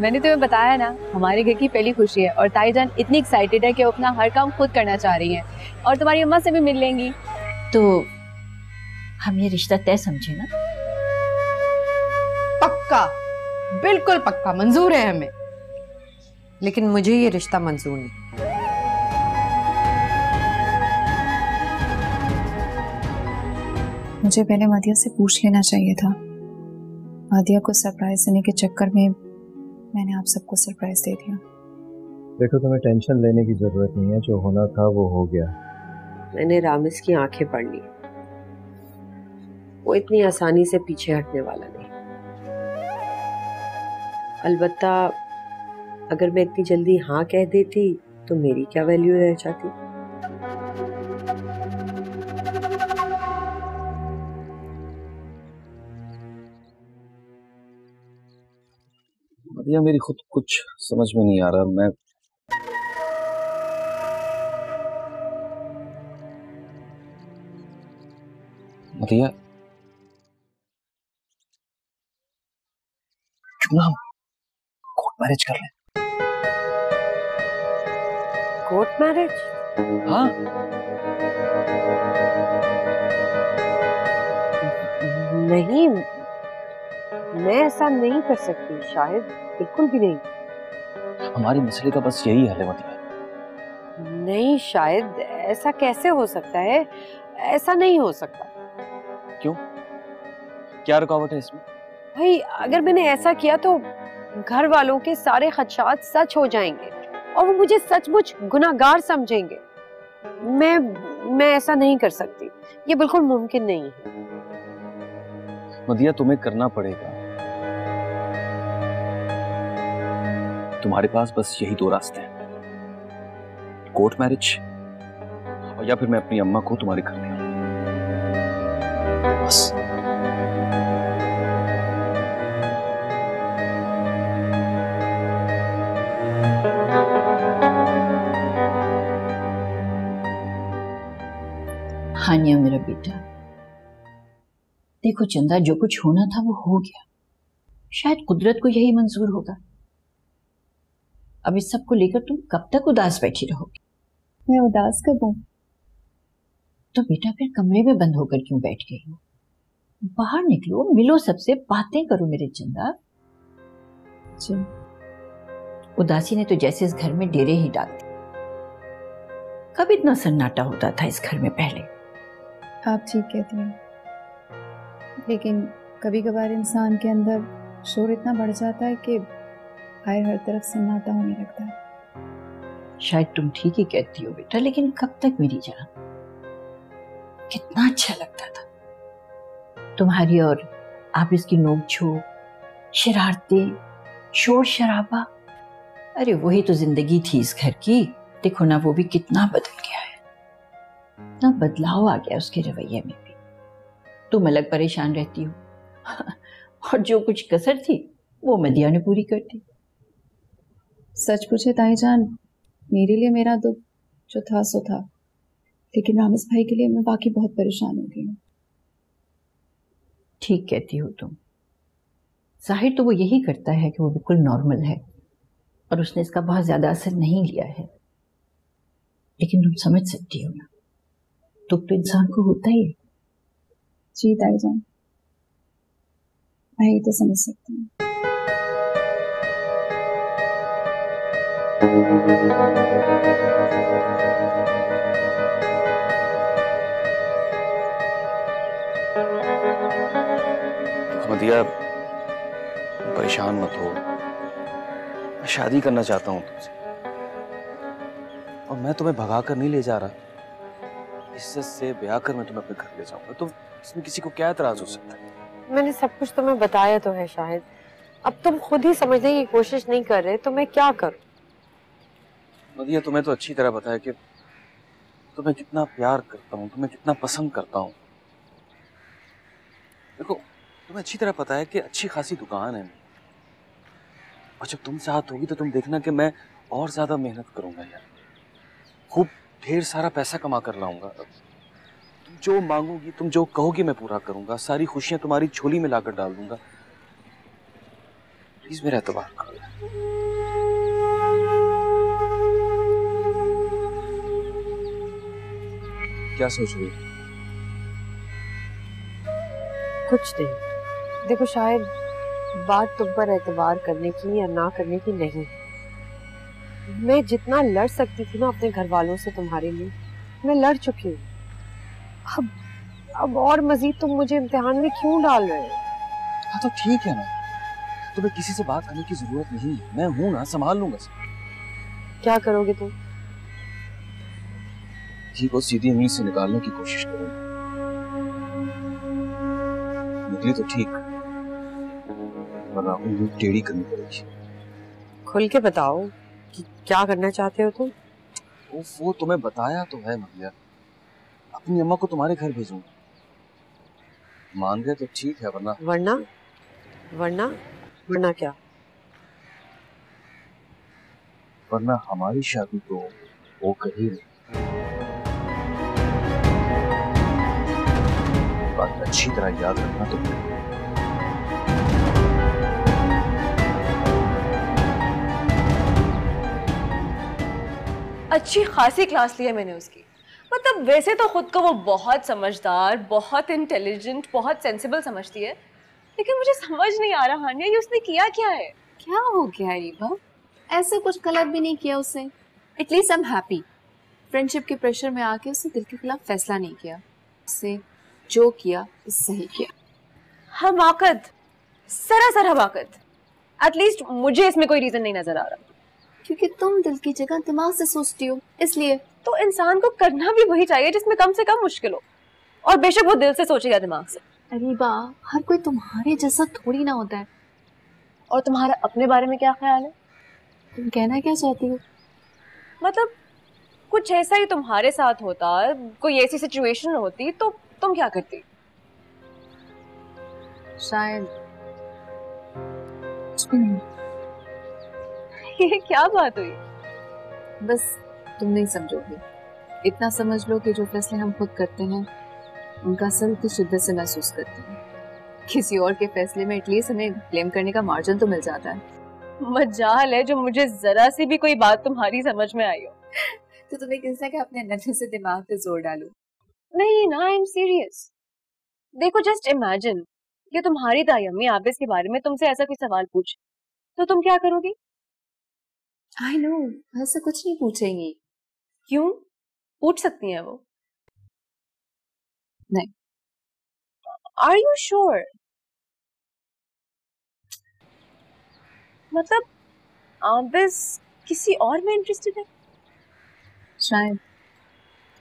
मैंने तुम्हें बताया ना, हमारे घर की पहली खुशी है और ताईजान इतनी एक्साइटेड है कि वो अपना हर काम खुद करना चाह रही हैं और तुम्हारी अम्मा से भी मिल लेंगी। तो हम ये रिश्ता तय समझे ना? पक्का, बिल्कुल पक्का मंजूर है हमें, लेकिन मुझे ये रिश्ता मंजूर नहीं। मुझे पहले मादिया से पूछ लेना चाहिए था। मादिया को सरप्राइज देने के चक्कर में मैंने आप सबको सरप्राइज दे दिया। देखो, तुम्हें टेंशन लेने की जरूरत नहीं है, जो होना था वो हो गया। मैंने रामिस की आंखें पढ़ ली, वो इतनी आसानी से पीछे हटने वाला नहीं। अलबत्ता अगर मैं इतनी जल्दी हाँ कह देती तो मेरी क्या वैल्यू रह जाती। मदिया, मेरी खुद कुछ समझ में नहीं आ रहा। मैं मदिया, क्यों ना हम कोर्ट मैरिज कर लें? Court marriage? हाँ, नहीं, मैं ऐसा नहीं कर सकती शायद, बिल्कुल भी नहीं। हमारी मसले का बस यही हल है मदिया। नहीं शायद, ऐसा कैसे हो सकता है? ऐसा नहीं हो सकता। क्यों? क्या रुकावट है इसमें? भाई, अगर मैंने ऐसा किया तो घर वालों के सारे खदशात सच हो जाएंगे और वो मुझे सचमुच गुनाहगार समझेंगे। मैं ऐसा नहीं कर सकती, ये बिल्कुल मुमकिन नहीं है। मदिया, तुम्हें करना पड़ेगा। तुम्हारे पास बस यही दो रास्ते हैं, कोर्ट मैरिज और या फिर मैं अपनी अम्मा को तुम्हारे घर ले आऊं। बस। हानिया मेरा बेटा, देखो चंदा, जो कुछ होना था वो हो गया। शायद कुदरत को यही मंजूर होगा। अब इस सब को लेकर तुम कब तक उदास बैठी रहोगी? मैं उदास कब हूं? तो बेटा फिर कमरे में बंद होकर क्यों बैठ गई हो? बाहर निकलो, मिलो सबसे, बातें करो मेरे चंदा। जी। उदासी ने तो जैसे इस घर में डेरे ही डाल दिए। कब इतना सन्नाटा होता था इस घर में पहले? आप ठीक कहती हैं, लेकिन कभी कभार इंसान के अंदर शोर इतना बढ़ जाता है कि बाहर हर तरफ सन्नाटा होने लगता है। शायद तुम ठीक ही कहती हो बेटा, लेकिन कब तक मेरी जान? कितना अच्छा लगता था तुम्हारी और आप इसकी नोक-झोंक, शरारतें, शोर शराबा। अरे वही तो जिंदगी थी इस घर की। देखो ना, वो भी कितना बदल गया है, इतना बदलाव आ गया उसके रवैये में भी। तुम अलग परेशान रहती हो और जो कुछ कसर थी वो मदिया ने पूरी कर दी। सच पूछे ताईजान, मेरे लिए मेरा दुख जो था सो था, लेकिन रामिस भाई के लिए मैं बाकी बहुत परेशान हो गई हूँ। ठीक कहती हो तुम। जाहिर तो वो यही करता है कि वो बिल्कुल नॉर्मल है और उसने इसका बहुत ज्यादा असर नहीं लिया है, लेकिन तुम समझ सकती हो ना, दुख तो इंसान को होता ही है। जी ताईजान, मैं ये तो समझ सकती हूँ। मदिया, परेशान मत हो। मैं शादी करना चाहता हूं तुमसे, और मैं तुम्हें भगा कर नहीं ले जा रहा। इज्जत से ब्याह कर मैं तुम्हें अपने घर ले जाऊंगा। तो इसमें किसी को क्या एतराज हो सकता है? मैंने सब कुछ तुम्हें बताया तो है शायद, अब तुम खुद ही समझने की कोशिश नहीं कर रहे तो मैं क्या करूं? मदिया, तुम्हें तो अच्छी तरह पता है कि तुम्हें कितना प्यार करता हूँ, तुम्हें कितना पसंद करता हूँ। देखो, तुम्हें अच्छी तरह पता है कि अच्छी खासी दुकान है, और जब तुम साथ होगी तो तुम देखना कि मैं और ज्यादा मेहनत करूंगा यार, खूब ढेर सारा पैसा कमा कर लाऊंगा। तुम जो मांगोगी, तुम जो कहोगी मैं पूरा करूंगा। सारी खुशियां तुम्हारी झोली में लाकर डाल दूंगा। प्लीज मेरा एतबार करो। क्या सोच रही हो? कुछ नहीं। देखो शायद बात तुम पर एतबार करने की या ना करने की नहीं। मैं जितना लड़ सकती थी ना अपने घर वालों से तुम्हारे लिए, मैं लड़ चुकी हूँ। अब और मजीद तुम मुझे इम्तिहान में क्यों डाल रहे हो? हाँ तो ठीक है ना, तुम्हें किसी से बात करने की जरूरत नहीं है, मैं हूं ना, संभाल लूंगा सब। क्या करोगे तुम? जी को सीधी उंगली से निकालने की कोशिश करूंगा। निकली तो ठीक, वरना उंगली टेढ़ी करनी पड़ेगी। खुल के बताओ कि क्या करना चाहते हो तुम? वो तुम्हें बताया तो है मदिया, अपनी अम्मा को तुम्हारे घर भेजूंगा। मान गए तो ठीक है, वरना वरना वरना वरना क्या? वरना हमारी शादी तो वो कर ही नहीं। बात अच्छी तरह याद रखना तुम। अच्छी खासी क्लास ली है मैंने उसकी। मतलब वैसे तो खुद को वो बहुत समझदार, बहुत इंटेलिजेंट, बहुत सेंसिबल समझती है, लेकिन मुझे समझ नहीं आ रहा हानिया, ये उसने किया क्या है? क्या हो गया रीबा? ऐसे कुछ गलत भी नहीं किया उसने। At least I am happy. Friendship के प्रेशर में आके उसने दिल के खिलाफ फैसला नहीं किया। उससे जो किया सही किया। हमाकत, सरासर हमाकत। एटलीस्ट मुझे इसमें कोई रीजन नहीं नजर आ रहा। क्योंकि तुम दिल की जगह दिमाग से सोचती हो, इसलिए। तो इंसान को करना भी वही चाहिए जिसमें कम से कम मुश्किल हो, और बेशक वो दिल से सोचेगा दिमाग से। रीबा, हर कोई तुम्हारे जैसा थोड़ी ना होता है। और तुम्हारा अपने बारे में क्या ख्याल है? तुम कहना क्या चाहती हो? मतलब कुछ ऐसा ही तुम्हारे साथ होता, कोई ऐसी सिचुएशन होती तो तुम क्या करती? शायद कुछ भी नहीं। ये क्या बात हुई? बस तुम नहीं समझोगी। इतना समझ लो कि जो फैसले हम खुद करते हैं उनका असर उतनी शिद्दत से महसूस करते हैं। किसी और के फैसले में एटलीस्ट हमें ब्लेम करने का मार्जिन तो मिल जाता है। मजाल है जो मुझे जरा सी भी कोई बात तुम्हारी समझ में आई हो। तो तुम्हें किस तरह अपने नन्हे से दिमाग पे जोर डालूं? नहीं ना, आई एम सीरियस। देखो जस्ट इमेजिन कि तुम्हारी दाई अम्मी आबिस के बारे में तुमसे ऐसा कोई सवाल पूछ, तो तुम क्या करोगी? आई नो, ऐसा कुछ नहीं पूछेंगी। क्यों? पूछ सकती हैं वो। नहीं। Are you sure? मतलब आबिस किसी और में इंटरेस्टेड है? शायद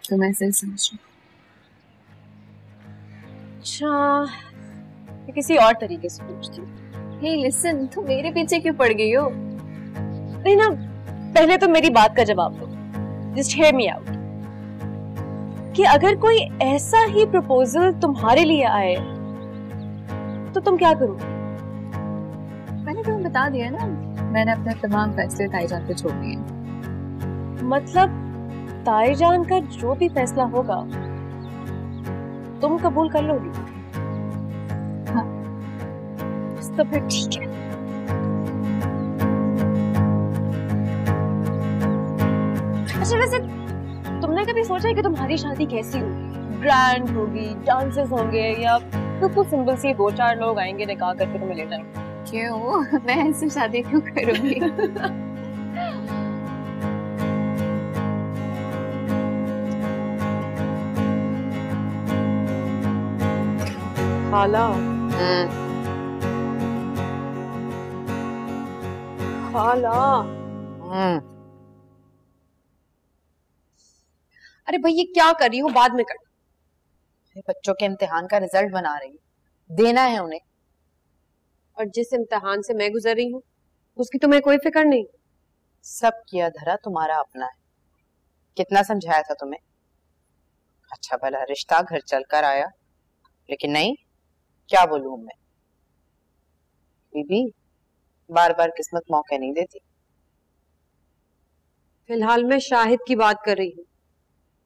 तुम ऐसे ही समझ रहे। अच्छा, मैं किसी और तरीके से पूछती हूँ। हे लिसन, तुम मेरे पीछे क्यों पड़ गई हो? नहीं ना, पहले तो मेरी बात का जवाब दो। Just hear me out. कि अगर कोई ऐसा ही प्रपोजल तुम्हारे लिए आए तो तुम क्या करोगे? मैंने तुम्हें बता दिया ना, मैंने अपने तमाम फैसले ताईजान पे छोड़ दिए। मतलब ताईजान का जो भी फैसला होगा तुम कबूल कर लोगी? हाँ। तो फिर ठीक है। अच्छा वैसे तुमने कभी सोचा है कि तुम्हारी शादी कैसी होगी? ग्रैंड होगी, डांसेस होंगे, या बिल्कुल सिंपल सी 2-4 लोग आएंगे, निकाह करके तुम्हें ले जाएंगे? क्यों? मैं ऐसी शादी क्यों करूंगी? खाला, खाला। अरे भाई ये क्या कर रही हूँ? बाद में कर। बच्चों के इम्तिहान का रिजल्ट बना रही हूँ, देना है उन्हें। और जिस इम्तिहान से मैं गुजर रही हूँ उसकी तुम्हें कोई फिक्र नहीं? सब किया धरा तुम्हारा अपना है। कितना समझाया था तुम्हें? अच्छा भला रिश्ता घर चलकर आया, लेकिन नहीं, क्या बोलूं मैं। बीबी बार बार किस्मत मौके नहीं देती। फिलहाल मैं शाहिद की बात कर रही हूँ।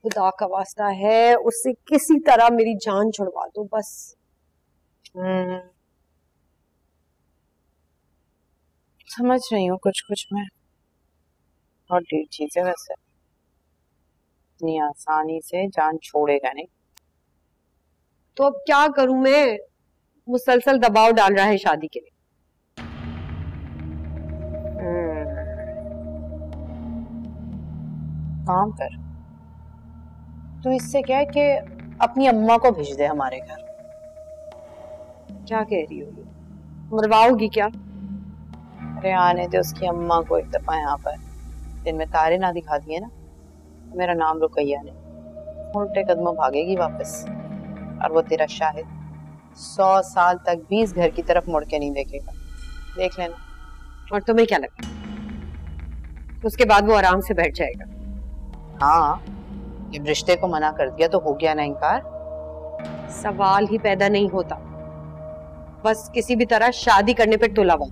खुदा का वास्ता है उससे किसी तरह मेरी जान छुड़वा दो बस। समझ रही हूँ कुछ कुछ मैं, और ढेर चीजें वैसे। इतनी आसानी से जान छोड़ेगा नहीं। तो अब क्या करूं मैं? मुसलसल दबाव डाल रहा है शादी के लिए। काम कर, तू इससे क्या है कि अपनी अम्मा को भेज दे हमारे घर। क्या कह रही हो? मरवाओगी क्या? अरे आने दे उसकी अम्मा को एक दफा यहाँ पर। दिन में तारे ना दिखा दिए ना, मेरा नाम रुकैया ने, उल्टे कदमों भागेगी वापस। और वो तेरा शाहिद 100 साल तक भी इस घर की तरफ मुड़ के नहीं देखेगा, देख लेना। और तुम्हें क्या लगता है उसके बाद वो आराम से बैठ जाएगा? हाँ, जब रिश्ते को मना कर दिया तो हो गया ना इनकार। सवाल ही पैदा नहीं होता, बस किसी भी तरह शादी करने पर तुला हुआ।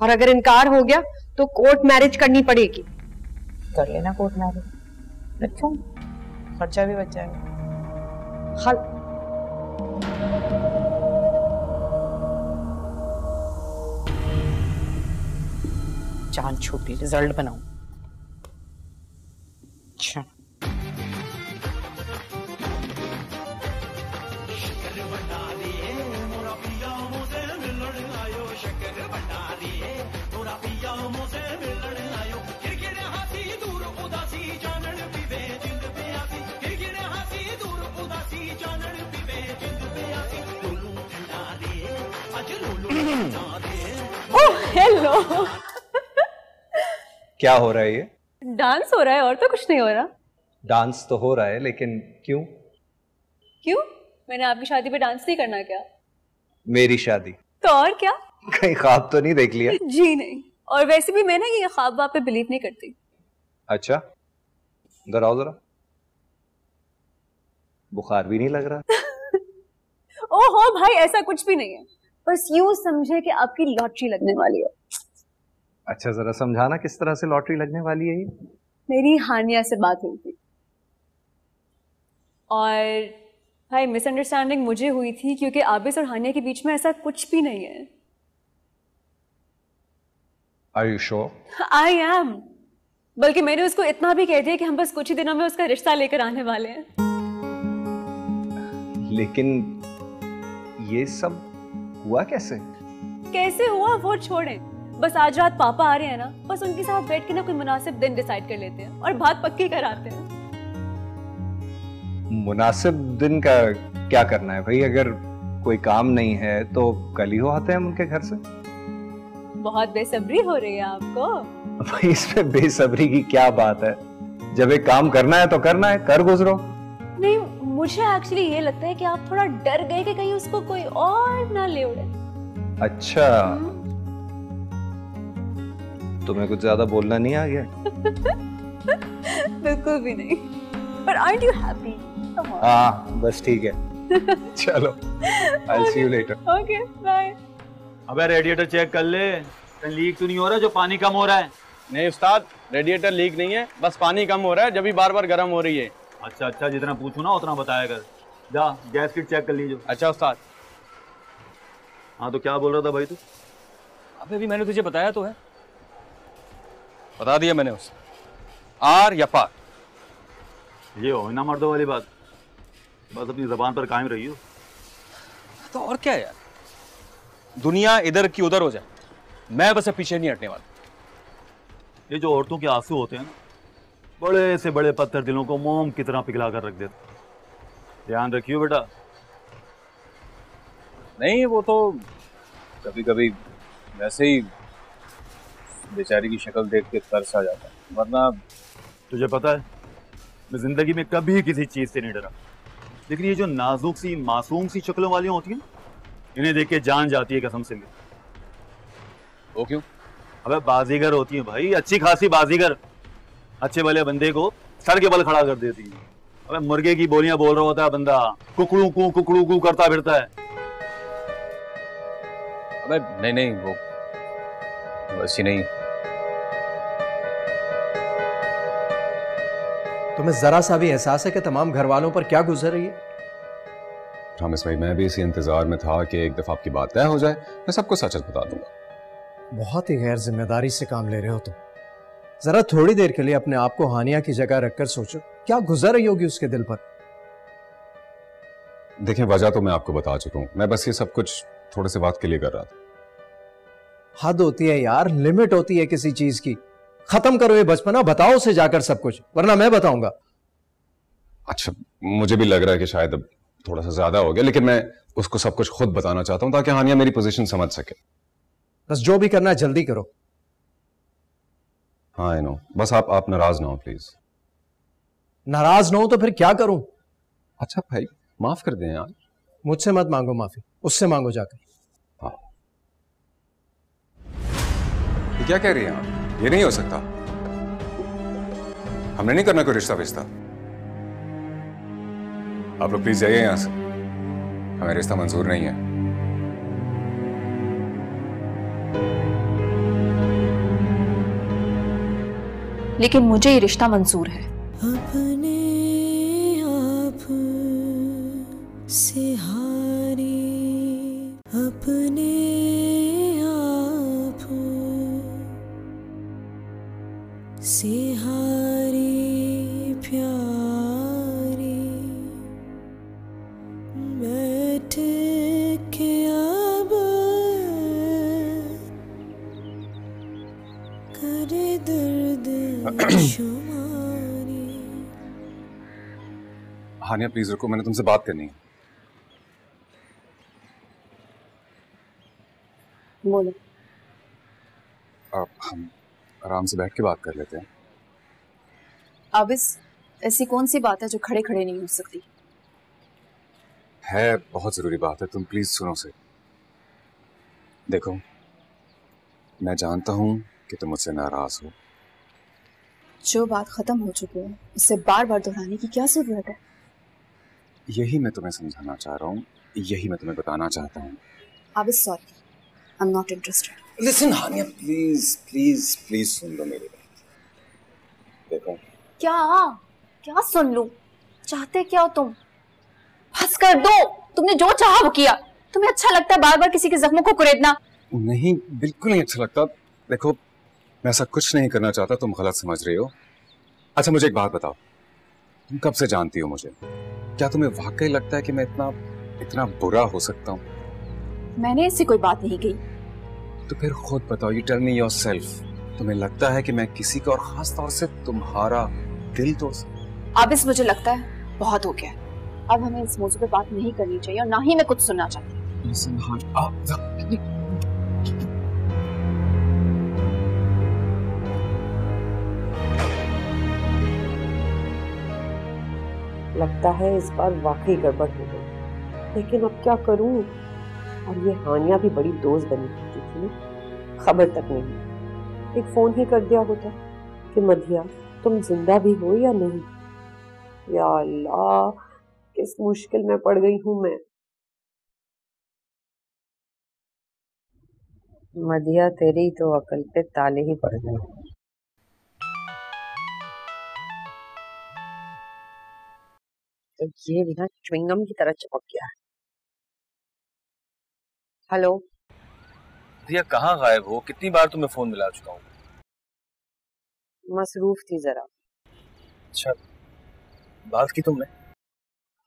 और अगर इनकार हो गया तो कोर्ट मैरिज करनी पड़ेगी। कर लेना कोर्ट मैरिज, अच्छा खर्चा भी बच जाएगा। हल जान छूटी, रिजल्ट बनाऊं। अच्छा ओह हेलो। क्या हो रहा है ये? डांस हो रहा है और तो कुछ नहीं हो रहा। डांस तो हो रहा है, लेकिन क्यों? क्यों? मैंने आपकी शादी पे डांस नहीं करना क्या? मेरी शादी? तो और क्या? कहीं ख्वाब तो नहीं देख लिया? जी नहीं, और वैसे भी मैं ना ये ख्वाब वाब पे बिलीव नहीं करती। अच्छा, इधर आओ जरा। बुखार भी नहीं लग रहा? ओहो भाई, ऐसा कुछ भी नहीं है, बस यूं समझे कि आपकी लॉटरी लगने वाली है। अच्छा, जरा समझाना किस तरह से लॉटरी लगने वाली है ये? मेरी हानिया से बात हुई थी और भाई मिसअंडरस्टैंडिंग मुझे हुई थी क्योंकि आबिस और हानिया के बीच में ऐसा कुछ भी नहीं है। Are you sure? I am। बल्कि मैंने उसको इतना भी कह दिया कि हम बस कुछ ही दिनों में उसका रिश्ता लेकर आने वाले हैं। लेकिन ये सब हुआ कैसे? कैसे हुआ वो छोड़ें, बस आज रात पापा आ रहे हैं ना, बस उनके साथ बैठ के ना कोई मुनासिब दिन डिसाइड कर लेते हैं और बात पक्की कराते हैं। मुनासिब दिन का क्या करना है भाई? अगर कोई काम नहीं है तो कल ही हो आते हैं हम उनके घर से। बहुत बेसब्री हो रही है आपको। भाई इसमें बेसब्री की क्या बात है? जब एक काम करना है तो करना है, कर गुजरो। नहीं, मुझे एक्चुअली ये लगता है कि आप थोड़ा डर गए कि कहीं उसको कोई और ना ले उड़े। अच्छा, तुम्हें कुछ ज्यादा बोलना नहीं आ गया? बिल्कुल भी नहीं। But aren't you happy? Come on. हाँ, बस ठीक है। चलो, I'll see you later. Okay, bye. अबे रेडिएटर चेक कर ले, कहीं लीक तो नहीं हो रहा जो पानी कम हो रहा है? नहीं उस्ताद, रेडिएटर लीक नहीं है, बस पानी कम हो रहा है, जब भी बार बार गर्म हो रही है। अच्छा अच्छा, जितना पूछू ना उतना बताया कर। जा गैस किट चेक कर लीजिए। अच्छा उस्ताद। हाँ तो क्या बोल रहा था भाई तू? अबे अभी मैंने तुझे बताया तो है। बता दिया मैंने उसे, आर या पार। ये हो ना मर्दों वाली बात, बस अपनी जबान पर कायम रही हो। तो और क्या यार, दुनिया इधर की उधर हो जाए, मैं बस पीछे नहीं हटने वाला। ये जो औरतों के आंसू होते हैं ना, बड़े से बड़े पत्थर दिलों को मोम की तरह पिघला कर रख देते। ध्यान रखियो बेटा। नहीं वो तो कभी कभी वैसे ही बेचारी की शक्ल देख के तरस आ जाता है, वरना तुझे पता है मैं जिंदगी में कभी किसी चीज से नहीं डरा, लेकिन ये जो नाजुक सी मासूम सी शक्लों वाली होती है ना, इन्हें देख के जान जाती है कसम से। वो क्यों? अबे बाजीगर होती है भाई, अच्छी खासी बाजीगर, अच्छे वाले बंदे को सर के बल खड़ा कर देती है। अबे मुर्गे की बोलियां बोल रहा होता है बंदा, कुकड़ू कू करता फिरता है। अबे नहीं नहीं, वो वैसी नहीं। तुम्हें जरा सा भी एहसास है कि तमाम घर वालों पर क्या गुजर रही है? प्रॉमिस भाई, मैं भी इसी इंतजार में था कि एक दफा आपकी बात तय हो जाए, मैं सबको सच बता दूंगा। बहुत ही गैर जिम्मेदारी से काम ले रहे हो तुम। जरा थोड़ी देर के लिए अपने आप को हानिया की जगह रखकर सोचो, क्या गुजर रही होगी उसके दिल पर। देखिए, वजह तो मैं आपको बता चुका हूं, मैं बस ये सब कुछ थोड़े से बात के लिए कर रहा था। हद होती है यार, लिमिट होती है किसी चीज की। खत्म करो ये बचपना, बताओ उसे जाकर सब कुछ, वरना मैं बताऊंगा। अच्छा, मुझे भी लग रहा है कि शायद अब थोड़ा सा ज्यादा हो गया, लेकिन मैं उसको सब कुछ खुद बताना चाहता हूं ताकि हानिया मेरी पोजीशन समझ सके। बस जो भी करना है जल्दी करो। हाँ, आई नो, बस आप नाराज ना हो प्लीज। नाराज ना हो तो फिर क्या करूं? अच्छा भाई, माफ कर दें यार। मुझसे मत मांगो माफी, उससे मांगो जाकर। हाँ, ये क्या कह रही हैं आप? ये नहीं हो सकता, हमने नहीं करना कोई रिश्ता विश्ता। आप लोग प्लीज जाइए यहां से, हमें रिश्ता मंजूर नहीं है। लेकिन मुझे ये रिश्ता मंजूर है। अपने आप से हारी, अपने आप से हारी प्यारी, बैठ के अब करे दर्द शुमारी। हानिया प्लीज रुको, मैंने तुमसे बात करनी है। बोलो। अब हम आराम से बैठ के बात कर लेते हैं। अब ऐसी कौन सी बात है जो खड़े खड़े नहीं हो सकती? है, बहुत जरूरी बात है, तुम प्लीज सुनो से। देखो, मैं जानता हूं कि तुम मुझसे नाराज हो। जो बात खत्म हो चुकी है उसे बार बार दोहराने की क्या जरूरत है? यही मैं तुम्हें समझाना चाह रहा हूँ, यही मैं तुम्हें बताना चाहता हूँ। अब sorry, I am not interested. Listen Haniya, please please please सुन लो मेरी बात। देखो, क्या सुन लूं? चाहते क्या हो तुम? बस कर दो, तुमने जो चाहा वो किया। तुम्हें अच्छा लगता है बार बार किसी के जख्मों को कुरेदना? नहीं, बिल्कुल नहीं अच्छा लगता। देखो, मैं ऐसा कुछ नहीं करना चाहता, तुम गलत समझ रही हो। अच्छा, मुझे एक बात बताओ, तुम कब से जानती हो मुझे? क्या तुम्हें वाकई लगता है कि मैं इतना बुरा हो सकता हूँ? मैंने ऐसी कोई बात नहीं कही। तो फिर खुद बताओ, यू टेल मी योरसेल्फ, तुम्हें लगता है कि मैं किसी का और खास तौर से तुम्हारा दिल तोड़ सकता? अब मुझे लगता है बहुत हो गया। अब हमें इस मौजू पे बात नहीं करनी चाहिए और ना ही मैं कुछ सुनना चाहती। लगता है इस बार वाकई गड़बड़ हो गई, लेकिन अब क्या करूं? और ये हानिया भी बड़ी दोस्त बनी होती थी ना, खबर तक नहीं। एक फोन ही कर दिया होता कि मधिया तुम जिंदा भी हो या नहीं। या अल्लाह, किस मुश्किल में पड़ गई हूं मैं। मधिया, तेरी तो अकल पे ताले ही पड़ गए। तो ये बिना च्युइंगम की तरह चमक गया है। हेलो भैया, कहाँ गायब हो? कितनी बार तुम्हें फोन मिला चुका हूँ। मसरूफ थी जरा। अच्छा, बात की तुमने?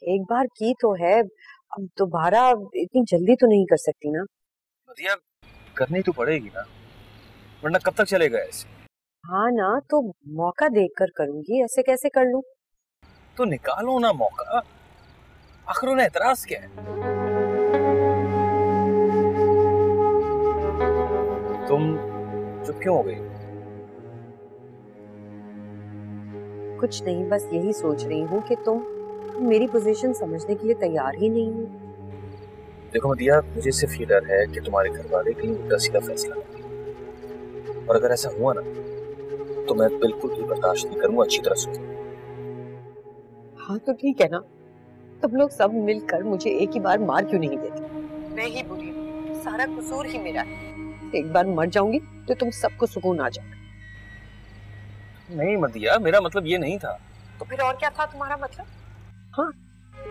एक बार की तो है, अब दोबारा इतनी जल्दी तो नहीं कर सकती ना। भैया, करनी तो पड़ेगी ना, वरना कब तक चलेगा ऐसे? हाँ ना, तो मौका देखकर करूंगी, ऐसे कैसे कर लूं? तो निकालो ना मौका, आखिर उन्हें एतराज क्या है? तुम चुप क्यों हो गई? कुछ नहीं, बस यही सोच रही हूँ कि तुम मेरी पोजीशन समझने के लिए तैयार ही नहीं हो। देखो मदिया, मुझे सिर्फ ये डर है कि तुम्हारे घर वाले कहीं उल्टा सीधा फैसला करें, और अगर ऐसा हुआ ना तो मैं बिल्कुल भी बर्दाश्त नहीं करूंगा। अच्छी तरह से। हाँ तो ठीक है ना, तुम लोग सब मिलकर मुझे एक ही बार मार क्यों नहीं देते? मैं ही बुरी हूँ, सारा कसूर ही मेरा है। एक बार मर जाऊंगी तो तुम सबको सुकून आ जाएगा। नहीं मदिया, मेरा मतलब ये नहीं था। तो फिर और क्या था तुम्हारा मतलब? हाँ,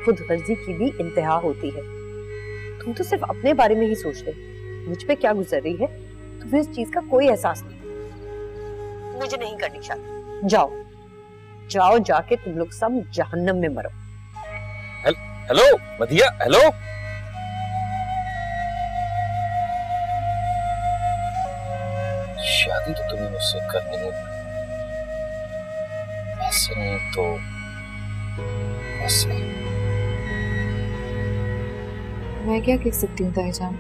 खुद गर्जी की भी इंतहा होती है। तुम तो सिर्फ अपने बारे में ही सोचते, मुझ पे क्या गुजर रही है तुम मुझे इस चीज का कोई एहसास नहीं। मुझे नहीं करनी शादी। जाओ जाओ, जाके तुम लोग सब जहन्नम में मरो। Hello मदिया, hello. शादी तो तुम्हें मुझसे करनी है, ऐसे नहीं तो ऐसे। मैं क्या कह सकती हूँ ताईजान,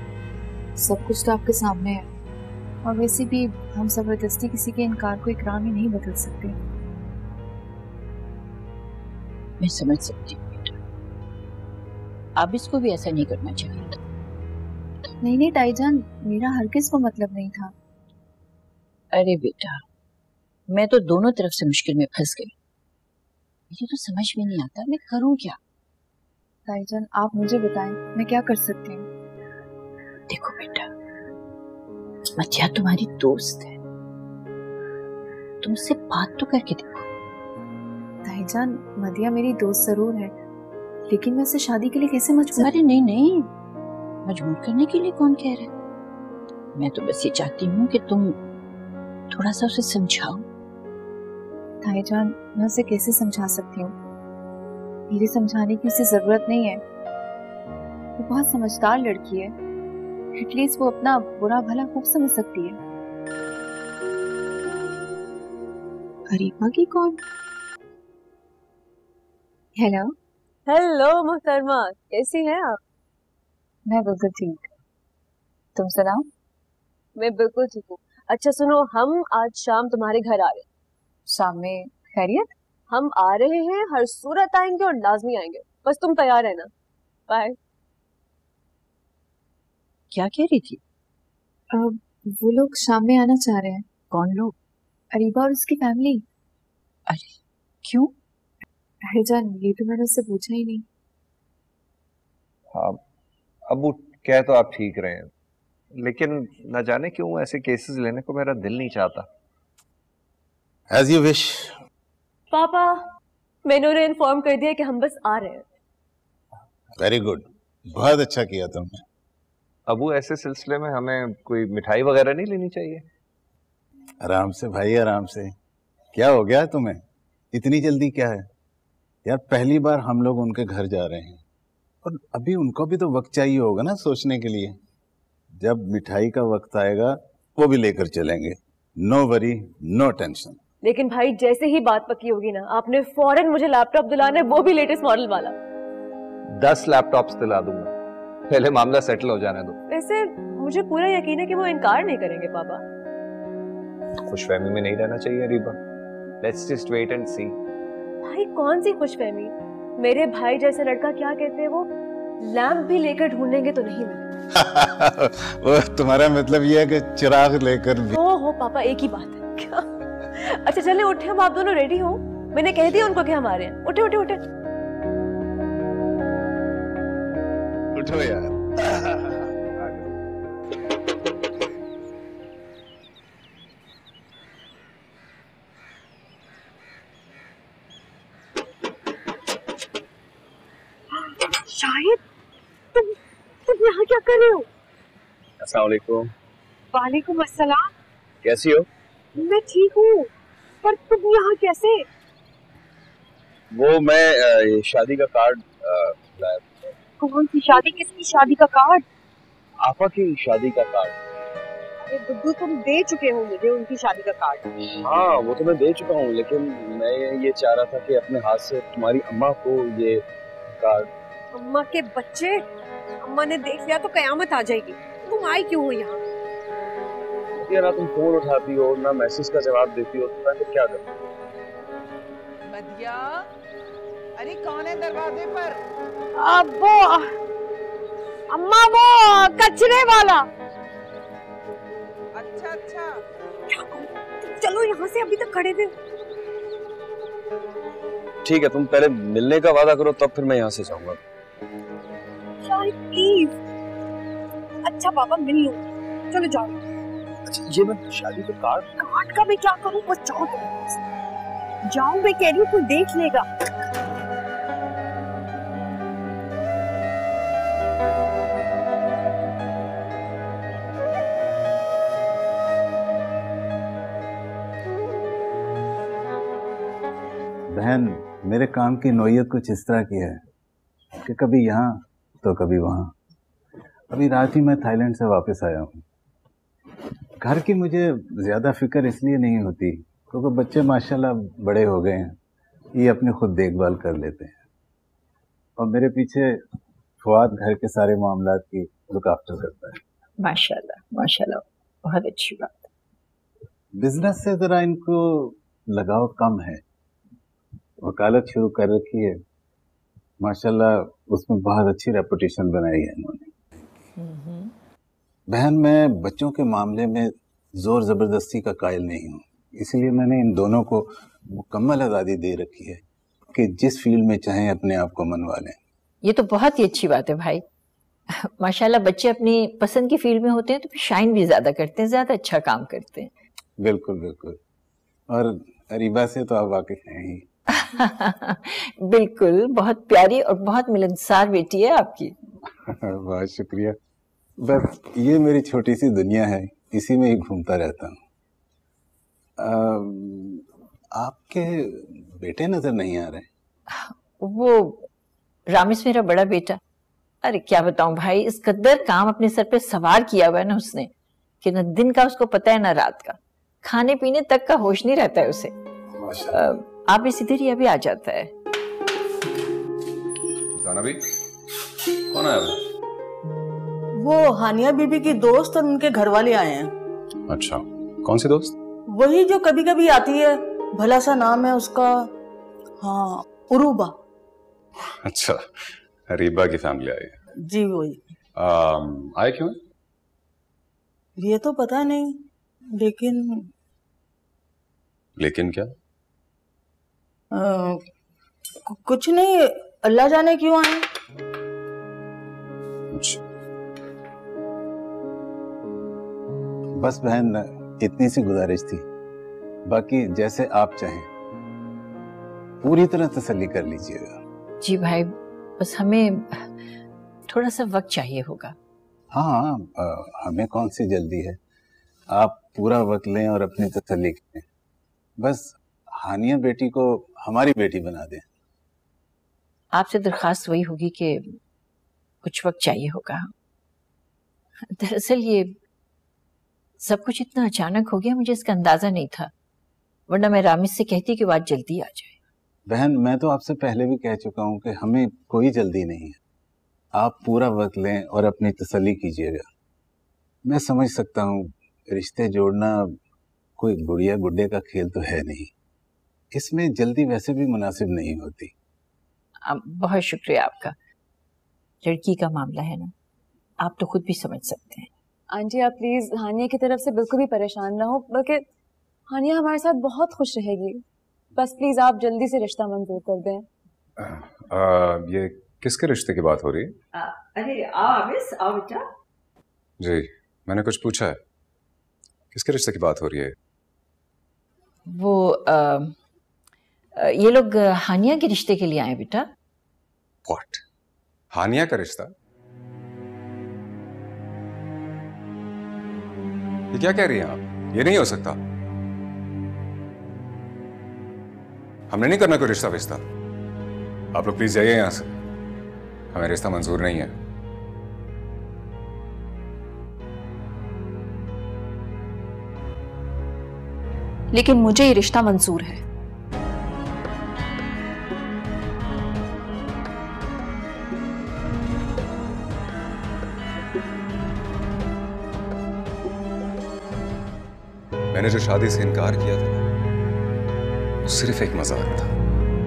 सब कुछ तो आपके सामने है। और वैसे भी हम जबरदस्ती किसी के इनकार को इकरार में नहीं बदल सकते। मैं समझ सकती हूँ बेटा, आप इसको भी ऐसा नहीं करना चाहिए था। नहीं नहीं ताईजान, मेरा हरगिज़ को मतलब नहीं था। अरे बेटा, मैं तो दोनों तरफ से मुश्किल में फंस गई। मुझे तो समझ में नहीं आता मैं करूं क्या। ताईजान आप मुझे बताएं, मैं क्या कर सकती हूँ? देखो बेटा, मतिया तुम्हारी दोस्त है, तुम उससे बात तो करके देखो। ताईजान मदिया मेरी दोस्त जरूर है, लेकिन मैं उसे शादी के लिए कैसे मजबूर? अरे नहीं नहीं, मजबूर करने के लिए कौन कह रहा है। मैं तो बस ये चाहती हूँ कि तुम थोड़ा सा उसे समझाओ। ताईजान मैं उसे कैसे समझा सकती हूँ? मेरे समझाने की उसे जरूरत नहीं है। वो बहुत समझदार लड़की है, एटलीस्ट वो अपना बुरा भला खूब समझ सकती है। अरीबा की कौन? हेलो। हेलो मोहतरमा, कैसी हैं आप? मैं बिल्कुल ठीक, तुम सुनाओ। मैं बिल्कुल ठीक हूँ। अच्छा सुनो, हम आज शाम तुम्हारे घर आ रहे हैं। शाम में? खैरियत? हम आ रहे हैं, हर सूरत आएंगे और लाजमी आएंगे, बस तुम तैयार रहना। बाय। क्या कह रही थी? वो लोग शाम में आना चाह रहे हैं। कौन लोग? अरीबा और उसकी फैमिली। अरे क्यों? अरे जान, ये तो मैंने उससे पूछा ही नहीं। हाँ अबू, कह तो आप ठीक रहे हैं, लेकिन न जाने क्यों ऐसे केसेस लेने को मेरा दिल नहीं चाहता। As you wish. पापा, मैंने उन्हें इन्फॉर्म कर दिया कि हम बस आ रहे हैं। वेरी गुड, बहुत अच्छा किया तुमने। अबू, ऐसे सिलसिले में हमें कोई मिठाई वगैरह नहीं लेनी चाहिए? आराम से भाई, आराम से। क्या हो गया तुम्हें, इतनी जल्दी क्या है यार? पहली बार हम लोग उनके घर जा रहे हैं और अभी उनको भी तो वक्त चाहिए होगा ना सोचने के लिए। जब मिठाई का वक्त आएगा वो भी लेकर चलेंगे, नो वरी नो टेंशन। लेकिन भाई जैसे ही बात पक्की होगी ना, आपने फौरन मुझे लैपटॉप दिलाना है, वो भी लेटेस्ट मॉडल वाला। 10 लैपटॉप्स दिला दूंगा, पहले मामला सेटल हो जाने दो। वैसे मुझे पूरा यकीन है कि वो इनकार नहीं करेंगे पापा। खुशफहमी में नहीं रहना चाहिए Reeba, let's just wait and see. भाई कौन सी खुशफहमी? मेरे भाई जैसा लड़का क्या कहते हैं वो, लैंप भी लेकर ढूंढेंगे तो नहीं मिलेगा। वो तुम्हारा मतलब ये है कि चिराग लेकर भी? हो पापा, एक ही बात है क्या? अच्छा चले उठे, हम आप दोनों रेडी हो? मैंने कह दिया उनको कि हम आ रहे हैं। उठे उठे उठे उठो यार। शाहिद, तुम यहाँ क्या कर रहे हो? अस्सलाम वालेकुम। वालेकुम अस्सलाम। कैसी हो? मैं ठीक हूँ, पर तुम यहाँ कैसे? वो मैं शादी का कार्ड लाया। कौन सी शादी? किसकी शादी का कार्ड? आपा की शादी का कार्ड। अरे बुद्धू, तुम दे चुके हो मुझे उनकी शादी का कार्ड। हाँ वो तो मैं दे चुका हूँ, लेकिन मैं ये चाह रहा था कि अपने हाथ से तुम्हारी अम्मा को ये कार्ड। अम्मा के बच्चे, अम्मा ने देख लिया तो कयामत आ जाएगी। तुम आई क्यों हो यहाँ? ना तुम फोन उठाती हो ना मैसेज का जवाब देती हो, तो मैं फिर क्या करूं? मदिया, अरे कौन है दरवाजे पर? वो अम्मा, वो कचरे वाला। अच्छा अच्छा, चलो यहाँ से, अभी तक खड़े थे। ठीक है, तुम पहले मिलने का वादा करो, तब फिर मैं यहाँ से जाऊंगा। शाहिद प्लीज। अच्छा पापा, मिल लो, चलो जाओ। अच्छा ये मैं शादी का कार्ड का मैं क्या करूं? बस जाओ जाओ, मैं कह रही हूँ, कोई देख लेगा। बहन, मेरे काम की नौयत कुछ इस तरह की है कि कभी यहाँ तो कभी वहाँ। अभी रात ही मैं थाईलैंड से वापस आया हूँ। घर की मुझे ज़्यादा फिक्र इसलिए नहीं होती क्योंकि बच्चे माशाल्लाह बड़े हो गए हैं, ये अपने खुद देखभाल कर लेते हैं और मेरे पीछे फवाद घर के सारे मामलात की लुक आफ्टर करता है। माशाल्लाह माशाल्लाह, बहुत अच्छी बात। बिजनेस से ज़रा इनको लगाव कम है, वकालत शुरू कर रखी है माशाल्लाह, उसमें बहुत अच्छी रेपुटेशन बनाई है इन्होंने। बहन, मैं बच्चों के मामले में जोर जबरदस्ती का कायल नहीं हूँ, इसलिए मैंने इन दोनों को मुकम्मल आज़ादी दे रखी है कि जिस फील्ड में चाहें अपने आप को मनवा लें। ये तो बहुत ही अच्छी बात है भाई। माशाल्लाह बच्चे अपनी पसंद की फील्ड में होते हैं तो फिर शाइन भी ज्यादा करते हैं, ज्यादा अच्छा काम करते हैं। बिल्कुल बिल्कुल, और अरीबा से तो आप वाकिफ हैं ही। बिल्कुल, बहुत प्यारी और बहुत मिलनसार बेटी है आपकी। बहुत शुक्रिया। बस ये मेरी छोटी सी दुनिया है, इसी में ही घूमता रहता हूँ। आपके बेटे नजर नहीं आ रहे? वो रामिस मेरा बड़ा बेटा। अरे क्या बताऊं भाई, इस कद्दर काम अपने सर पे सवार किया हुआ है ना उसने कि न दिन का उसको पता है ना रात का, खाने पीने तक का होश नहीं रहता है उसे। आप इस इधर ही अभी आ जाता है। भी कौन आया? वो हानिया बीबी की दोस्त और उनके घर वाले आए हैं। अच्छा, कौन सी दोस्त? वही जो कभी कभी आती है, भला सा नाम है उसका, हाँ उरूबा। अच्छा, अरीबा की फैमिली आई है। जी वही। आए क्यों? ये तो पता नहीं, लेकिन क्या? कुछ नहीं, अल्लाह जाने क्यों आए। बस बहन, इतनी सी गुजारिश थी, बाकी जैसे आप चाहें पूरी तरह तसल्ली कर लीजिएगा। जी भाई, बस हमें थोड़ा सा वक्त चाहिए होगा। हाँ, हमें कौन सी जल्दी है, आप पूरा वक्त लें और अपनी तसल्ली करें। बस हानिया बेटी को हमारी बेटी बना दें। आपसे दरखास्त वही होगी कि कुछ वक्त चाहिए होगा। दरअसल ये सब कुछ इतना अचानक हो गया, मुझे इसका अंदाजा नहीं था, वरना मैं रामिस से कहती कि बात जल्दी आ जाए। बहन, मैं तो आपसे पहले भी कह चुका हूँ कि हमें कोई जल्दी नहीं है, आप पूरा वक्त लें और अपनी तसल्ली कीजिएगा। मैं समझ सकता हूँ रिश्ते जोड़ना कोई गुड़िया गुड्डे का खेल तो है नहीं, इसमें जल्दी वैसे भी मुनासिब नहीं होती। बहुत शुक्रिया आपका। लड़की का मामला है ना, आप तो खुद भी समझ सकते हैं। आंटी आप प्लीज हानिया की तरफ से बिल्कुल भी परेशान ना हो, बल्कि हानिया हमारे साथ बहुत खुश रहेगी। बस प्लीज आप जल्दी से रिश्ता मंजूर कर दें। ये किसके रिश्ते की बात हो रही है? अरे आओ बेटा। जी, मैंने कुछ पूछा है, किसके रिश्ते की बात हो रही है? वो ये लोग हानिया के रिश्ते के लिए आए बेटा। What? हानिया का रिश्ता? ये क्या कह रही हैं आप? ये नहीं हो सकता। हमने नहीं करना कोई रिश्ता विश्ता। आप लोग प्लीज जाइए यहां से, हमें रिश्ता मंजूर नहीं है। लेकिन मुझे ये रिश्ता मंजूर है। मैंने जो शादी से इनकार किया था वो सिर्फ एक मजाक था,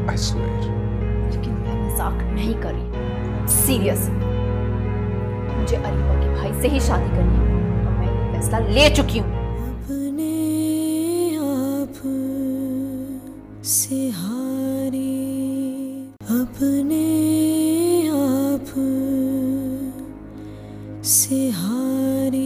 I swear। लेकिन मैं मजाक नहीं कर रही, सीरियस। मुझे अरीबा के भाई से ही शादी करनी है और मैं ये फैसला ले चुकी हूँ। अपने आप से हारी, अपने आप से हारी।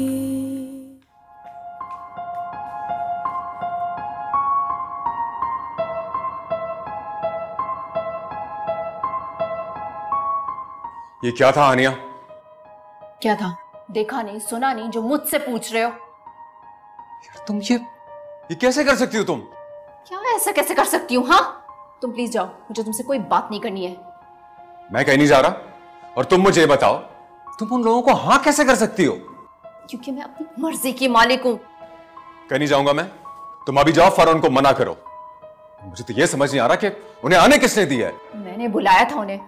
ये क्या था हानिया? क्या था? देखा नहीं, सुना नहीं जो मुझसे पूछ रहे हो? यार तुम ये कैसे कर सकती हो तुम? क्या ऐसा कैसे कर सकती हूँ? हाँ, तुम प्लीज जाओ, मुझे तुमसे कोई बात नहीं करनी है। मैं कहीं नहीं जा रहा। और तुम मुझे बताओ, तुम उन लोगों को हाँ कैसे कर सकती हो? क्योंकि मैं अपनी मर्जी की मालिक हूं। कहीं नहीं जाऊंगा मैं। तुम अभी जाओ, फौरन उनको मना करो। मुझे तो ये समझ नहीं आ रहा कि उन्हें आने किसने दिया है। मैंने बुलाया था उन्हें।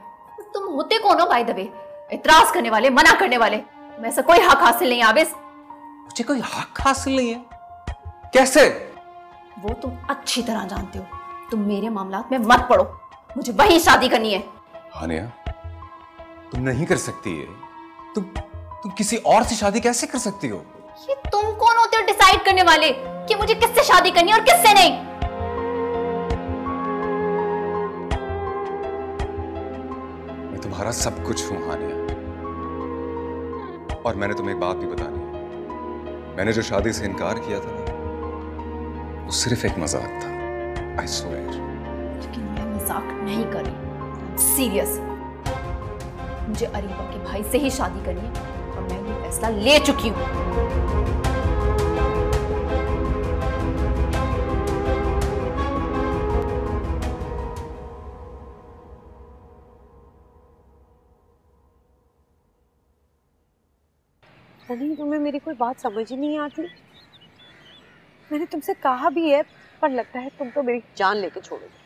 तुम होते कौन हो बाय द वे? इतराज करने वाले, मना करने वाले। मैं ऐसा कोई हक हासिल नहीं आबिस। मुझे कोई हक हासिल नहीं है? कैसे? वो तुम अच्छी तरह जानते हो। तुम मेरे मामलात में मत पड़ो। मुझे वही शादी करनी है। हानिया, तुम नहीं कर सकती है। तुम किसी और से शादी कैसे कर सकती हो? ये तुम कौन होते हो डिसाइड करने वाले कि मुझे किससे शादी करनी है और किससे नहीं? मैं तुम्हारा सब कुछ हूं हानिया। और मैंने तुम्हें एक बात भी बतानी। मैंने जो शादी से इनकार किया था ना, वो सिर्फ एक मजाक था। I swear। लेकिन मैं मजाक नहीं कर रही, सीरियस। मुझे अरीबा के भाई से ही शादी करनी है और मैं ये फैसला ले चुकी हूं। सनी, तुम्हें मेरी कोई बात समझ ही नहीं आती। मैंने तुमसे कहा भी है, पर लगता है तुम तो मेरी जान लेके छोड़ोगे।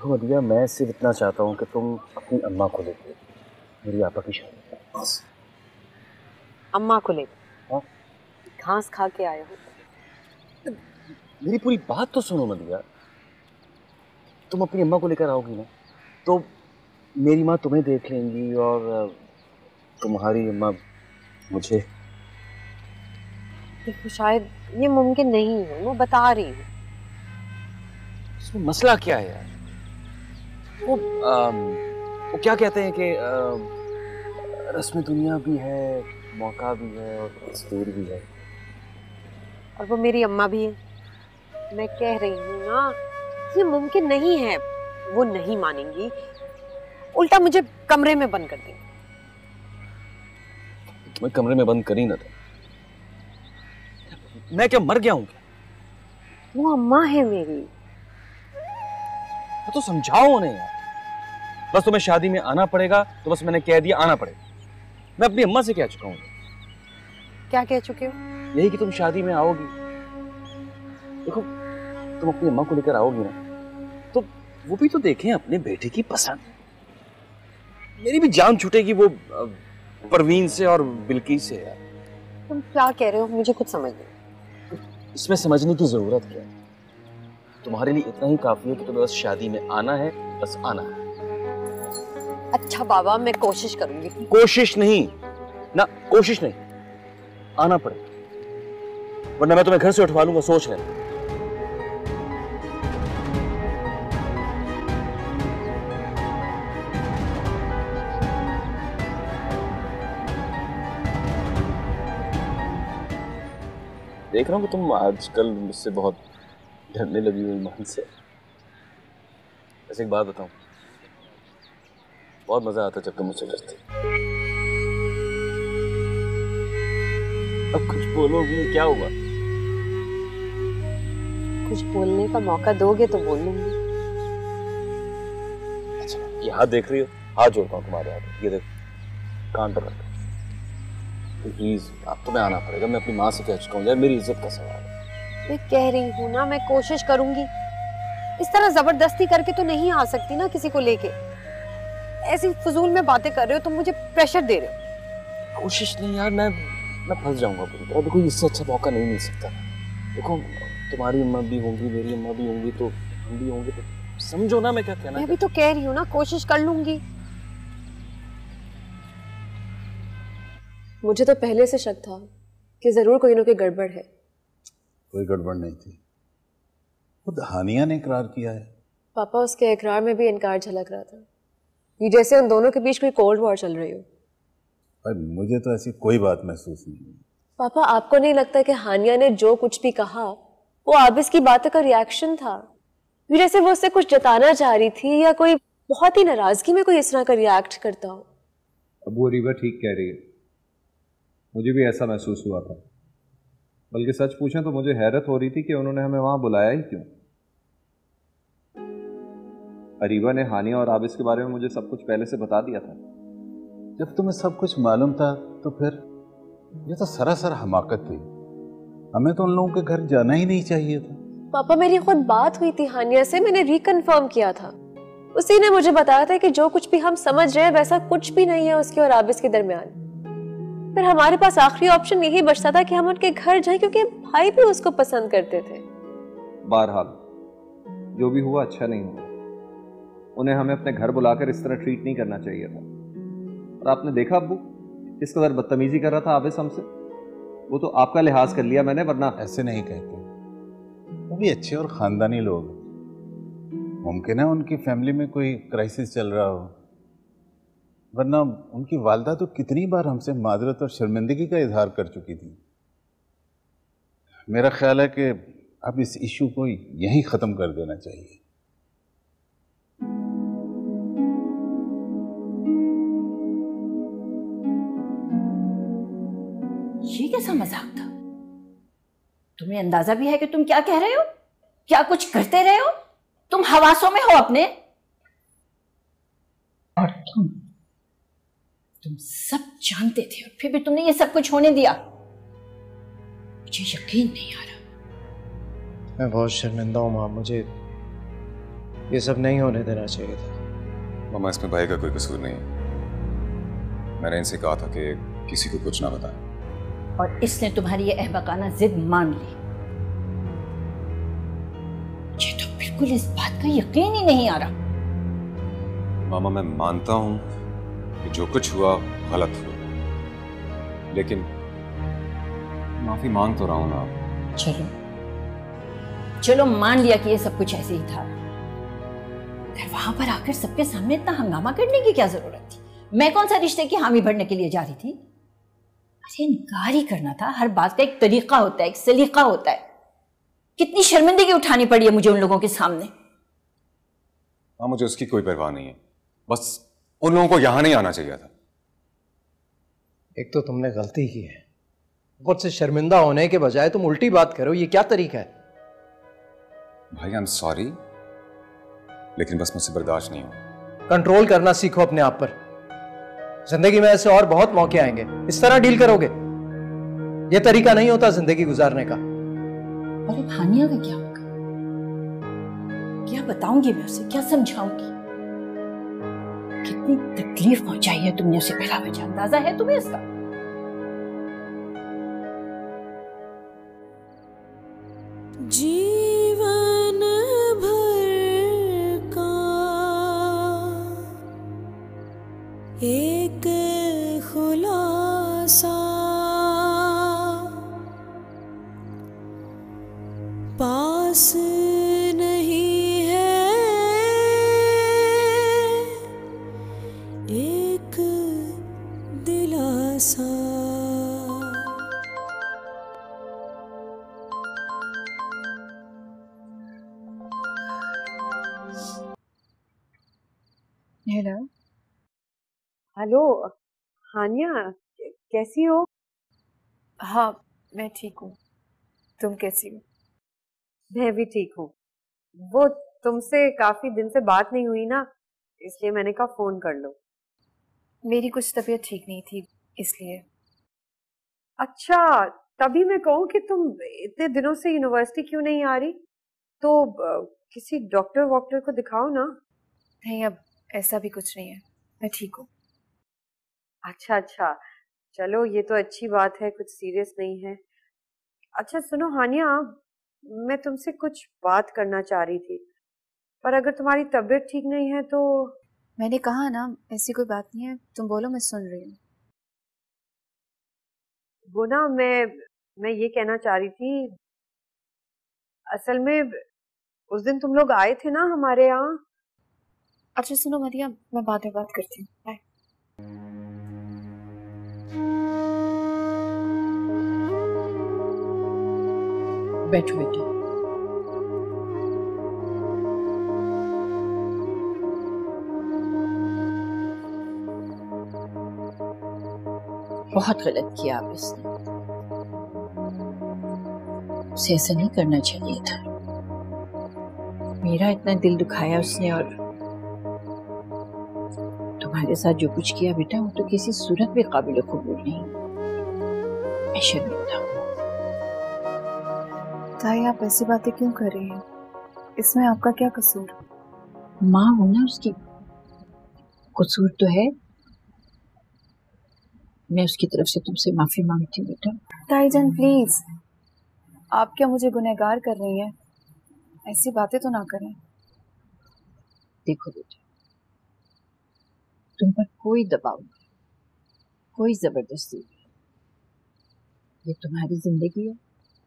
मदिया, मैं सिर्फ इतना चाहता हूँ कि तुम अपनी अम्मा को लेके मेरी आपा की शादी करो। अम्मा को लेकर? हाँ, घास खा के आए हो। मेरी पूरी बात तो सुनो मदिया। तुम अपनी अम्मा को लेकर आओगी ना, तो मेरी माँ तुम्हें देख लेंगी और तुम्हारी अम्मा मुझे। देखो, शायद ये मुमकिन नहीं है, मैं बता रही हूँ। इसमें मसला क्या है यार? वो क्या कहते हैं कि रस्म दुनिया भी है, मौका भी है और दस्तूर भी है। और वो मेरी अम्मा भी है। मैं कह रही हूँ ना, ये मुमकिन नहीं है। वो नहीं मानेंगी, उल्टा मुझे कमरे में बंद कर देंगे। मैं कमरे में बंद करी ना तो मैं क्या मर गया हूँ क्या? वो अम्मा है मेरी। तो समझाओ उन्हें यार। बस तुम्हें शादी में आना पड़ेगा, तो बस मैंने कह दिया आना पड़ेगा। मैं अपनी अम्मा से कह चुका हूँ। क्या कह चुके हो? यही कि तुम शादी में आओगी। देखो, तुम अपनी अम्मा को लेकर आओगी ना, तो वो भी तो देखें अपने बेटे की पसंद। मेरी भी जान छूटेगी वो परवीन से और बिल्की से यार। तुम क्या कह रहे हो? मुझे कुछ समझ नहीं। इसमें समझने की जरूरत क्या है? तुम्हारे लिए इतना ही काफी है कि तुम्हें बस शादी में आना है, बस आना है। अच्छा बाबा, मैं कोशिश करूंगी। कोशिश नहीं ना, कोशिश नहीं, आना पड़ेगा, वरना मैं तुम्हें घर से उठवा लूंगा। सोच लेना। देख रहा हूँ कि तुम आजकल मुझसे बहुत डरने लगी हुई ईमान से। ऐसे एक बात बताऊं, बहुत मजा आता जब तुम मुझसे डरती। अब कुछ बोलोगी? क्या हुआ? कुछ बोलने का मौका दोगे तो बोल लूंगी। अच्छा, ये हाथ देख रही हो? हाथ जोड़ता हूँ तुम्हारे हाथ। ये देखो, कान पर रखो। प्लीज, अब तुम्हें आना पड़ेगा। मैं अपनी माँ से कह चुका हूँ यार, मेरी इज्जत का सवाल है। मैं कह रही हूँ ना, मैं कोशिश करूंगी। इस तरह जबरदस्ती करके तो नहीं आ सकती ना किसी को लेके। ऐसी फजूल में बातें कर रहे हो, तुम मुझे प्रेशर दे रहे हो। कोशिश नहीं यार, मैं फंस जाऊंगा पूरी तरह। देखो, इससे अच्छा मौका नहीं मिल सकता। देखो, तुम्हारी अम्मा भी होंगी, मेरी अम्मा भी होंगी, तो हम भी होंगे। तो समझो ना मैं क्या कहना। मैं भी तो कह रही हूँ ना, कोशिश कर लूंगी। मुझे तो पहले से शक था कि जरूर कोई ना कोई गड़बड़ है। कोई गड़बड़ नहीं थी, खुद हानिया ने इकरार किया है। पापा, उसके इकरार में भी इनकार झलक रहा था, ये जैसे उन दोनों के बीच कोई कोल्ड वॉर चल रही हो। पर मुझे तो ऐसी कोई बात महसूस नहीं हुई। पापा, आपको नहीं लगता कि हानिया ने जो कुछ भी कहा वो आबिस की बातों का रिएक्शन था? ये जैसे वो उससे कुछ जताना चाह रही थी, या कोई बहुत ही नाराजगी में कोई इस तरह का रिएक्ट करता हो। अब वो रीवा ठीक कह रही है, मुझे भी ऐसा महसूस हुआ था। बल्कि सच पूछें तो मुझे हैरत हो रही थी कि उन्होंने हमें वहां बुलाया ही क्यों। अरीबा ने हानिया और आबिस के बारे में मुझे सब कुछ पहले से बता दिया था। जब तुम्हें सब कुछ मालूम था तो फिर ये तो सरासर हमाकत थी। हमें तो उन लोगों के घर जाना ही नहीं चाहिए था। पापा मेरी खुद बात हुई थी हानिया से, मैंने रिकन्फर्म किया था। उसी ने मुझे बताया था कि जो कुछ भी हम समझ रहे हैं वैसा कुछ भी नहीं है उसके और आबिस के दरमियान। फिर हमारे पास आखिरी ऑप्शन यही बचता था कि हम उनके घर जाएं, क्योंकि भाई भी उसको पसंद करते थे। बहरहाल जो भी हुआ अच्छा नहीं हुआ। उन्हें हमें अपने घर बुलाकर इस तरह ट्रीट नहीं करना चाहिए था। और आपने देखा अब्बू किस कदर बदतमीजी कर रहा था आबिस हमसे। वो तो आपका लिहाज कर लिया मैंने, वरना ऐसे नहीं कहते। वो भी अच्छे और खानदानी लोग। मुमकिन है उनकी फैमिली में कोई क्राइसिस चल रहा हो, वरना उनकी वालदा तो कितनी बार हमसे मादरत और शर्मिंदगी का इजहार कर चुकी थी। मेरा ख्याल है कि अब इस इशू को यहीं ख़त्म कर देना चाहिए। ये कैसा मजाक था? तुम्हें अंदाजा भी है कि तुम क्या कह रहे हो? क्या कुछ करते रहे हो? तुम हवासों में हो अपने। और तुम सब जानते थे और फिर भी तुमने ये सब कुछ होने दिया। मुझे यकीन नहीं आ रहा। मैं बहुत शर्मिंदा हूँ माँ, मुझे ये सब नहीं होने देना चाहिए था। मामा इसमें भाई का कोई कसूर नहीं है। मैंने इनसे कहा था कि किसी को कुछ ना बताएं। और इसने तुम्हारी ये अहमकाना जिद मान ली। मुझे तो बिल्कुल इस बात का यकीन ही नहीं आ रहा। मामा मैं मानता हूं कि जो कुछ हुआ गलत हुआ, लेकिन माफी मांग तो रहा हूं ना। चलो चलो मान लिया कि ये सब कुछ ऐसे ही था। फिर वहां पर आकर सबके सामने इतना हंगामा करने की क्या जरूरत थी? मैं कौन सा रिश्ते की हामी भरने के लिए जा रही थी? अरे इनकार ही करना था। हर बात का एक तरीका होता है, एक सलीका होता है। कितनी शर्मिंदगी उठानी पड़ी है मुझे उन लोगों के सामने। हाँ मुझे उसकी कोई परवाह नहीं है, बस उन लोगों को यहां नहीं आना चाहिए था। एक तो तुमने गलती की है, ऊपर से शर्मिंदा होने के बजाय तुम उल्टी बात करो। ये क्या तरीका है? भाई आई एम सॉरी, लेकिन बस मुझसे बर्दाश्त नहीं हो। कंट्रोल करना सीखो अपने आप पर। जिंदगी में ऐसे और बहुत मौके आएंगे, इस तरह डील करोगे? ये तरीका नहीं होता जिंदगी गुजारने का। और हानिया का क्या होगा? क्या बताऊंगी मैं उसे, क्या समझाऊंगी? कितनी तकलीफ पहुंचाई है तुमने उसे बिला वजह। अंदाजा है तुम्हें इसका? जीवन भर का एक खुलासा पास नहीं है, एक दिलासा। हेलो हेलो हानिया, कैसी हो? हाँ मैं ठीक हूँ, तुम कैसी हो? मैं भी ठीक हूँ। वो तुमसे काफी दिन से बात नहीं हुई ना, इसलिए मैंने कहा फोन कर लो। मेरी कुछ तबीयत ठीक नहीं थी इसलिए। अच्छा, तभी मैं कहूँ कि तुम इतने दिनों से यूनिवर्सिटी क्यों नहीं आ रही? तो किसी डॉक्टर वॉक्टर को दिखाओ ना। नहीं अब ऐसा भी कुछ नहीं है, मैं ठीक हूँ। अच्छा अच्छा, चलो ये तो अच्छी बात है, कुछ सीरियस नहीं है। अच्छा सुनो हानिया, मैं तुमसे कुछ बात करना चाह रही थी, पर अगर तुम्हारी तबीयत ठीक नहीं है तो। मैंने कहा ना ऐसी कोई बात नहीं है, तुम बोलो, मैं सुन रही हूँ। वो ना मैं ये कहना चाह रही थी, असल में उस दिन तुम लोग आए थे ना हमारे यहाँ। अच्छा सुनो मदिया, मैं बाद में बात करती हूँ, बाय। बैठो बेटा। बहुत गलत किया आप इसने, उसे ऐसा नहीं करना चाहिए था। मेरा इतना दिल दुखाया उसने और तुम्हारे साथ जो कुछ किया बेटा, वो तो किसी सूरत में काबिल कबूल नहीं। मैं शर्मिंदा हूँ। ताई आप ऐसी बातें क्यों कर रही हैं? इसमें आपका क्या कसूर? माँ हूं ना उसकी, कसूर तो है। मैं उसकी तरफ से तुमसे माफी मांगती हूँ बेटा। ताई जान प्लीज, आप क्या मुझे गुनहगार कर रही हैं? ऐसी बातें तो ना करें। देखो बेटा, तुम पर कोई दबाव नहीं, कोई जबरदस्ती नहीं। ये तुम्हारी जिंदगी है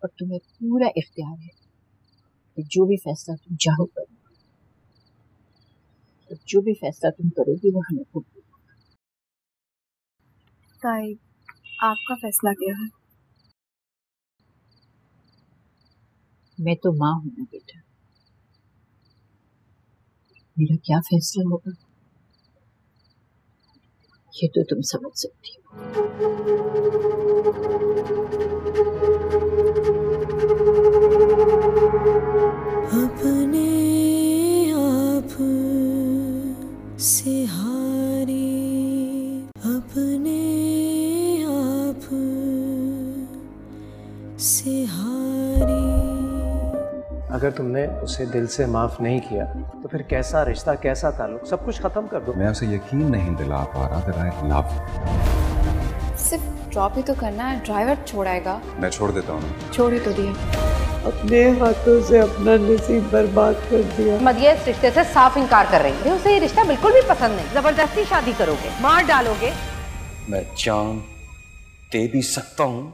और तुम्हें पूरा इख्तियार है कि जो भी फैसला तुम चाहो करो, तो जो भी फैसला तुम करोगी वो हमें कबूल। ताई, आपका फैसला क्या है? मैं तो माँ हूं ना बेटा, मेरा क्या फैसला होगा ये तो तुम समझ सकती हो। अपने आप से हारी, अपने आप से हारी। अगर तुमने उसे दिल से माफ नहीं किया तो फिर कैसा रिश्ता, कैसा ताल्लुक, सब कुछ खत्म कर दो। मैं उसे यकीन नहीं दिला पा रहा that I love you। सिर्फ ड्रॉप ही तो करना है, ड्राइवर छोड़ाएगा। मैं छोड़ देता हूँ। छोड़ ही तो दिए। अपने हाथों से अपना नसीब बर्बाद कर दिया। मदिया इस रिश्ते से साफ इनकार कर रही है। उसे ये रिश्ता बिल्कुल भी पसंद नहीं। जबरदस्ती शादी करोगे, मार डालोगे। मैं जान दे भी सकता हूँ